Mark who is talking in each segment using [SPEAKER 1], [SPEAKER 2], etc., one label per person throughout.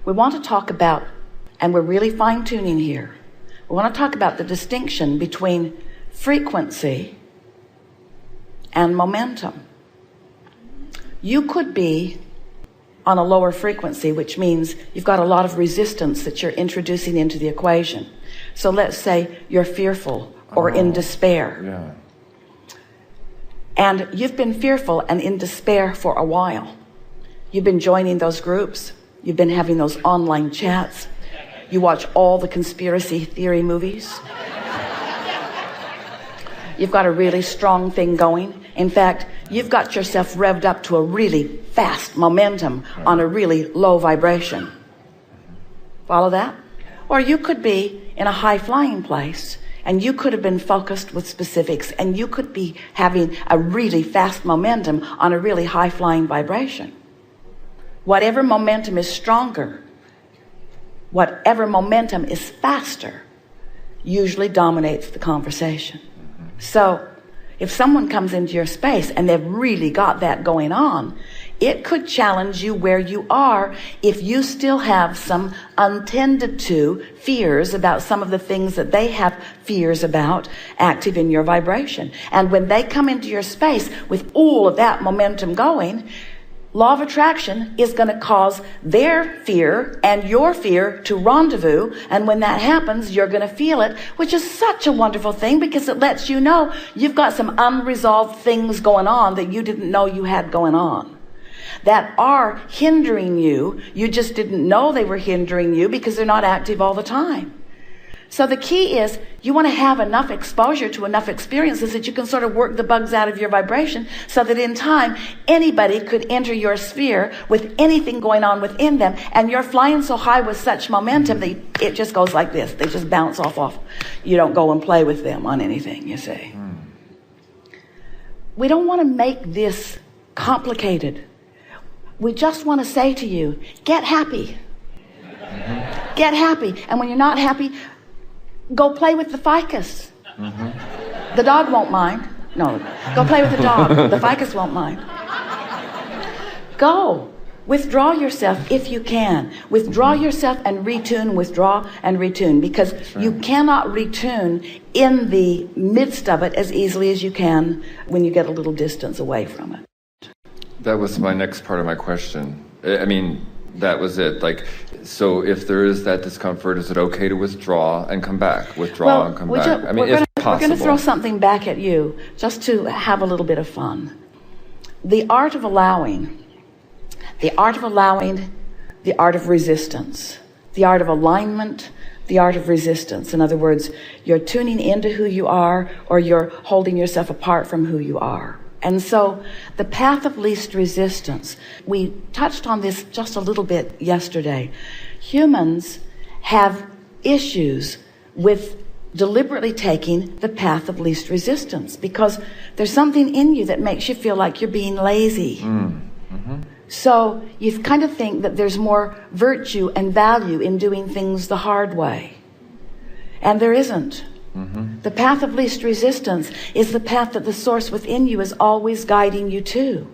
[SPEAKER 1] we want to talk about, and we're really fine-tuning here, we want to talk about the distinction between frequency and momentum. You could be on a lower frequency, which means you've got a lot of resistance that you're introducing into the equation. So let's say you're fearful or in despair.
[SPEAKER 2] Yeah.
[SPEAKER 1] And you've been fearful and in despair for a while. You've been joining those groups. You've been having those online chats. You watch all the conspiracy theory movies. You've got a really strong thing going. In fact, you've got yourself revved up to a really fast momentum on a really low vibration. Follow that? Or you could be in a high flying place, and you could have been focused with specifics, and you could be having a really fast momentum on a really high flying vibration. Whatever momentum is stronger, whatever momentum is faster, usually dominates the conversation. So if someone comes into your space and they've really got that going on, it could challenge you where you are if you still have some untended to fears about some of the things that they have fears about active in your vibration. And when they come into your space with all of that momentum going, law of attraction is going to cause their fear and your fear to rendezvous. And when that happens, you're going to feel it, which is such a wonderful thing because it lets you know you've got some unresolved things going on that you didn't know you had going on, that are hindering you. You just didn't know they were hindering you because they're not active all the time. So the key is you want to have enough exposure to enough experiences that you can sort of work the bugs out of your vibration so that in time anybody could enter your sphere with anything going on within them, and you're flying so high with such momentum that it just goes like this. They just bounce off. You don't go and play with them on anything, you see. We don't want to make this complicated. We just want to say to you, get happy. Get happy. And when you're not happy, go play with the ficus. The dog won't mind. No, go play with the dog. The ficus won't mind. Go. Withdraw yourself if you can. Withdraw yourself and retune, withdraw and retune, because you cannot retune in the midst of it as easily as you can when you get a little distance away from it.
[SPEAKER 2] That was my next part of my question. I mean, that was it. Like, so if there is that discomfort, is it okay to withdraw and come back? Withdraw and come back. I mean, if possible.
[SPEAKER 1] We're going to throw something back at you just to have a little bit of fun. The art of allowing, the art of resistance, the art of alignment, the art of resistance. In other words, you're tuning into who you are, or you're holding yourself apart from who you are. And so the path of least resistance, we touched on this just a little bit yesterday. Humans have issues with deliberately taking the path of least resistance because there's something in you that makes you feel like you're being lazy. So you kind of think that there's more virtue and value in doing things the hard way. And there isn't. The path of least resistance is the path that the source within you is always guiding you to.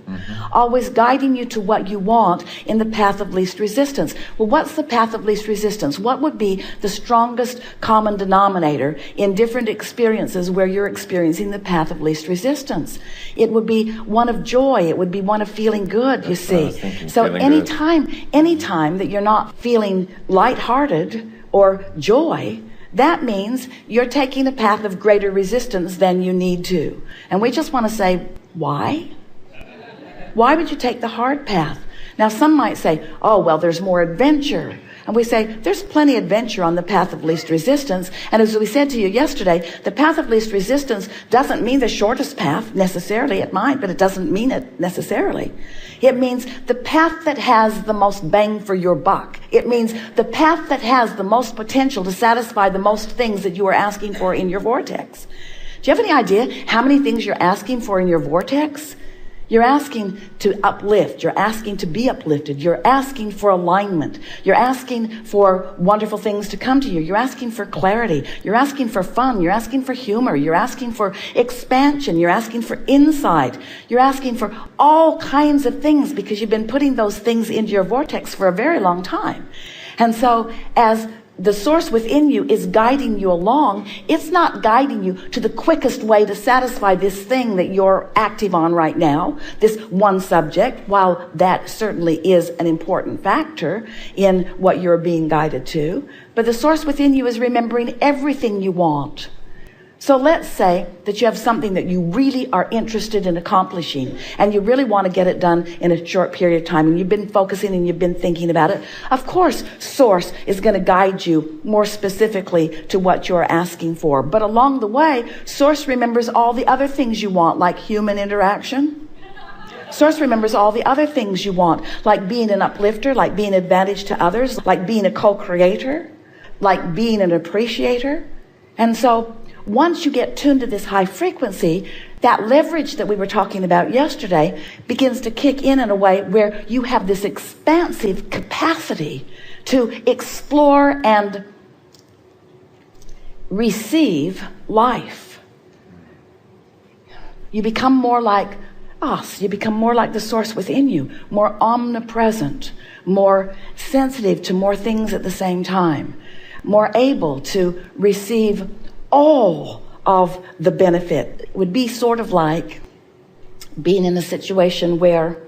[SPEAKER 1] Always guiding you to what you want in the path of least resistance. Well, what's the path of least resistance? What would be the strongest common denominator in different experiences where you're experiencing the path of least resistance? It would be one of joy. It would be one of feeling good, you see. So anytime that you're not feeling lighthearted or joy, that means you're taking a path of greater resistance than you need to. And we just want to say, why? Why would you take the hard path? Now, some might say, oh, well, there's more adventure. And we say, there's plenty of adventure on the path of least resistance. And as we said to you yesterday, the path of least resistance doesn't mean the shortest path necessarily. It might, but it doesn't mean it necessarily. It means the path that has the most bang for your buck. It means the path that has the most potential to satisfy the most things that you are asking for in your vortex. Do you have any idea how many things you're asking for in your vortex? You're asking to uplift. You're asking to be uplifted. You're asking for alignment. You're asking for wonderful things to come to you. You're asking for clarity. You're asking for fun. You're asking for humor. You're asking for expansion. You're asking for insight. You're asking for all kinds of things because you've been putting those things into your vortex for a very long time. And so as the source within you is guiding you along, it's not guiding you to the quickest way to satisfy this thing that you're active on right now, this one subject, while that certainly is an important factor in what you're being guided to. But the source within you is remembering everything you want. So let's say that you have something that you really are interested in accomplishing and you really want to get it done in a short period of time and you've been focusing and you've been thinking about it. Of course, Source is going to guide you more specifically to what you're asking for. But along the way, Source remembers all the other things you want, like human interaction. Source remembers all the other things you want, like being an uplifter, like being an advantage to others, like being a co-creator, like being an appreciator. And so once you get tuned to this high frequency, that leverage that we were talking about yesterday begins to kick in a way where you have this expansive capacity to explore and receive life. You become more like us. You become more like the source within you, more omnipresent, more sensitive to more things at the same time, more able to receive all of the benefit. It would be sort of like being in a situation where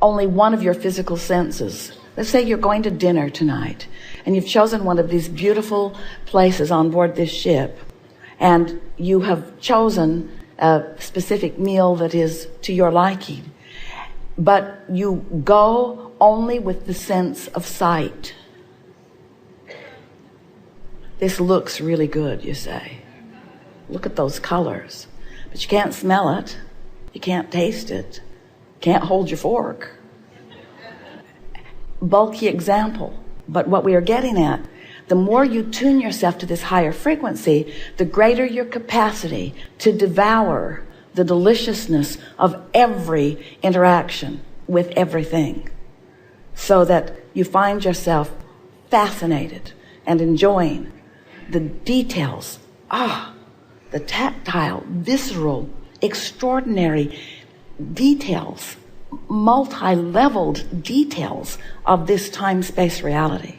[SPEAKER 1] only one of your physical senses, let's say you're going to dinner tonight and you've chosen one of these beautiful places on board this ship and you have chosen a specific meal that is to your liking, but you go only with the sense of sight. This looks really good, you say. Look at those colors. But you can't smell it. You can't taste it. Can't hold your fork. Bulky example. But what we are getting at, the more you tune yourself to this higher frequency, the greater your capacity to devour the deliciousness of every interaction with everything, so that you find yourself fascinated and enjoying the details, the tactile, visceral, extraordinary details, multi-leveled details of this time-space reality.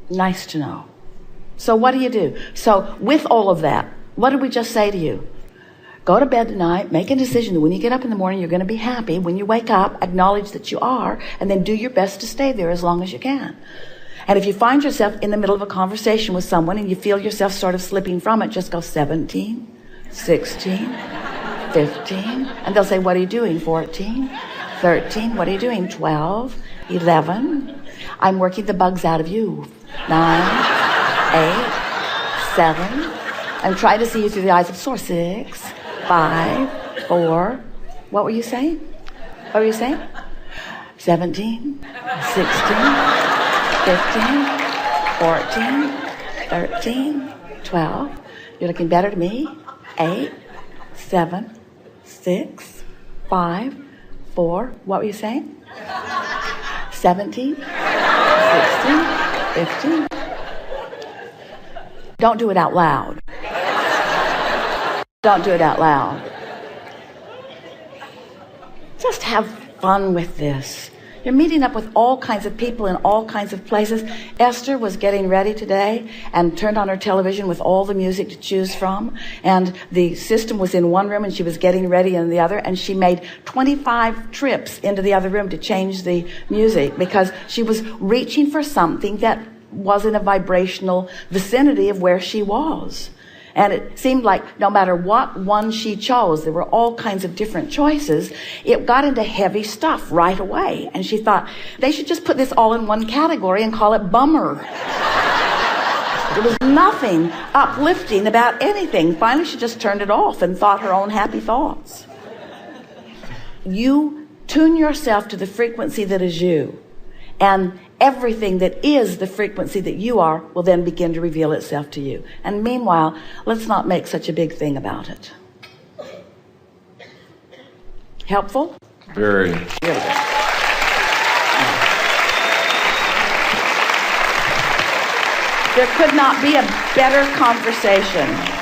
[SPEAKER 1] Nice to know. So what do you do? So with all of that, what did we just say to you? Go to bed tonight, make a decision that when you get up in the morning, you're going to be happy. When you wake up, acknowledge that you are, and then do your best to stay there as long as you can. And if you find yourself in the middle of a conversation with someone and you feel yourself sort of slipping from it, just go 17, 16, 15. And they'll say, what are you doing? 14, 13. What are you doing? 12, 11. I'm working the bugs out of you. 9, 8, 7. I'm trying to see you through the eyes of Source. 6, 5, 4. What were you saying? What were you saying? 17, 16, 15, 14, 13, 12. You're looking better to me. 8, 7, 6, 5, 4. What were you saying? 17, 16, 15. Don't do it out loud. Don't do it out loud. Just have fun with this. You're meeting up with all kinds of people in all kinds of places. Esther was getting ready today and turned on her television with all the music to choose from. And the system was in one room and she was getting ready in the other. And she made 25 trips into the other room to change the music because she was reaching for something that was in a vibrational vicinity of where she was. And it seemed like no matter what one she chose, there were all kinds of different choices, it got into heavy stuff right away. And she thought, they should just put this all in one category and call it bummer. There was nothing uplifting about anything. Finally, she just turned it off and thought her own happy thoughts. You tune yourself to the frequency that is you. And everything that is the frequency that you are will then begin to reveal itself to you. And meanwhile, let's not make such a big thing about it. Helpful?
[SPEAKER 2] Very.
[SPEAKER 1] Really good. There could not be a better conversation